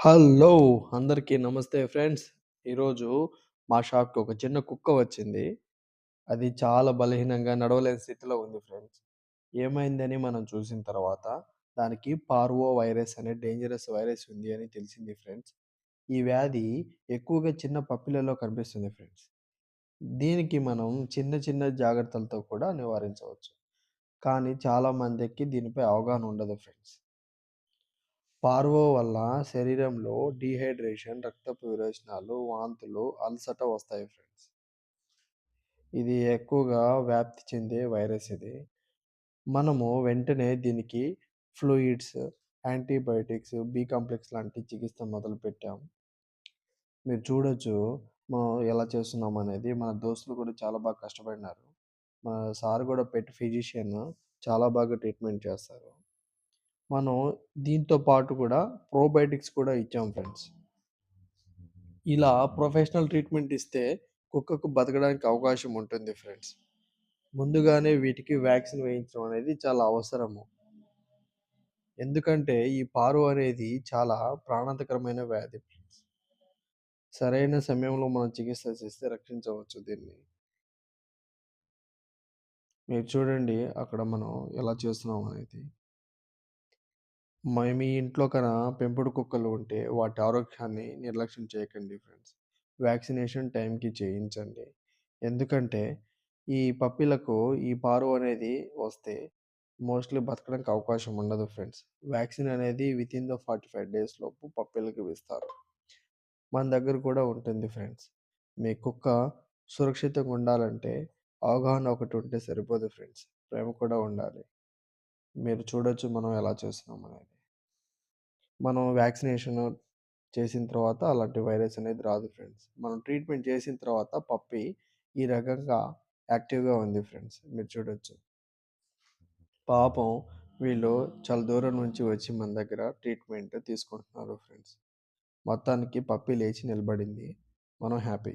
Hello! అందరికీ నమస్తే friends. ఈరోజు మా షాప్‌కి ఒక చిన్న కుక్క వచ్చింది. అది చాలా బలహీనంగా నడవలేని స్థితిలో ఉంది ఫ్రెండ్స్. ఏమైందని మనం చూసిన తర్వాత దానికి పార్వో వైరస్ అనే డేంజరస్ వైరస్ ఉంది అని తెలిసింది ఫ్రెండ్స్. ఈ వ్యాధి ఎక్కువగా చిన్న పప్పిలలో కనిపిస్తుంది ఫ్రెండ్స్. దీనికి మనం చిన్న చిన్న జాగ్రత్తలతో కూడా నివారించవచ్చు. కానీ చాలా మందికి దీనిపై అవగాహన ఉండదు ఫ్రెండ్స్. పార్వో వల్ల శరీరంలో డీహైడ్రేషన్, రక్తపు విరేచనాలు, వాంతులు, అలసట వస్తాయి ఫ్రెండ్స్. ఇది ఎక్కువగా వ్యాప్తి చెందే వైరస్ ఇది. మనము వెంటనే దీనికి ఫ్లూయిడ్స్, యాంటీబయోటిక్స్, బి కాంప్లెక్స్ లాంటి చికిత్స మొదలుపెట్టాం. మీరు చూడొచ్చు మనం ఎలా చేస్తున్నామనేది. మన దోస్తులు కూడా చాలా బాగా కష్టపడినారు. మా సార్ కూడా పెట్ ఫిజిషియన్ చాలా బాగా ట్రీట్మెంట్ చేస్తారు. మనం దీంతో పాటు కూడా ప్రోబయోటిక్స్ కూడా ఇచ్చాం ఫ్రెండ్స్. ఇలా ప్రొఫెషనల్ ట్రీట్మెంట్ ఇస్తే కుక్కకు బతకడానికి అవకాశం ఉంటుంది ఫ్రెండ్స్. ముందుగానే వీటికి వ్యాక్సిన్ వేయించడం అనేది చాలా అవసరము. ఎందుకంటే ఈ పారు అనేది చాలా ప్రాణాంతకరమైన వ్యాధి ఫ్రెండ్స్. సరైన సమయంలో మనం చికిత్స చేస్తే రక్షించవచ్చు దీన్ని. మీరు చూడండి అక్కడ మనం ఎలా చేస్తున్నాం అనేది. మీ ఇంట్లో పెంపుడు కుక్కలు ఉంటే వాటి ఆరోగ్యాన్ని నిర్లక్ష్యం చేయకండి ఫ్రెండ్స్. వ్యాక్సినేషన్ టైంకి చేయించండి. ఎందుకంటే ఈ పప్పీలకు ఈ పారు అనేది వస్తే మోస్ట్‌లీ బతకడానికి అవకాశం ఉండదు ఫ్రెండ్స్. వ్యాక్సిన్ అనేది వితిన్ ద 45 డేస్ లోపు పప్పీలకి ఇస్తారు. మన దగ్గర కూడా ఉంటుంది ఫ్రెండ్స్. మీ కుక్క సురక్షితంగా ఉండాలంటే అవగాహన ఒకటి ఉంటే సరిపోదు ఫ్రెండ్స్. ప్రేమ కూడా ఉండాలి. మీరు చూడొచ్చు మనం ఎలా చేస్తున్నామనేది. మనం వ్యాక్సినేషన్ చేసిన తర్వాత అలాంటి వైరస్ అనేది రాదు ఫ్రెండ్స్. మనం ట్రీట్మెంట్ చేసిన తర్వాత పప్పీ ఈ రకంగా యాక్టివ్‌గా ఉంది ఫ్రెండ్స్. మీరు చూడొచ్చు. పాపం వీళ్ళు చాలా దూరం నుంచి వచ్చి మన దగ్గర ట్రీట్మెంట్ తీసుకుంటున్నారు ఫ్రెండ్స్. మొత్తానికి పప్పీ లేచి నిలబడింది. మనం హ్యాపీ.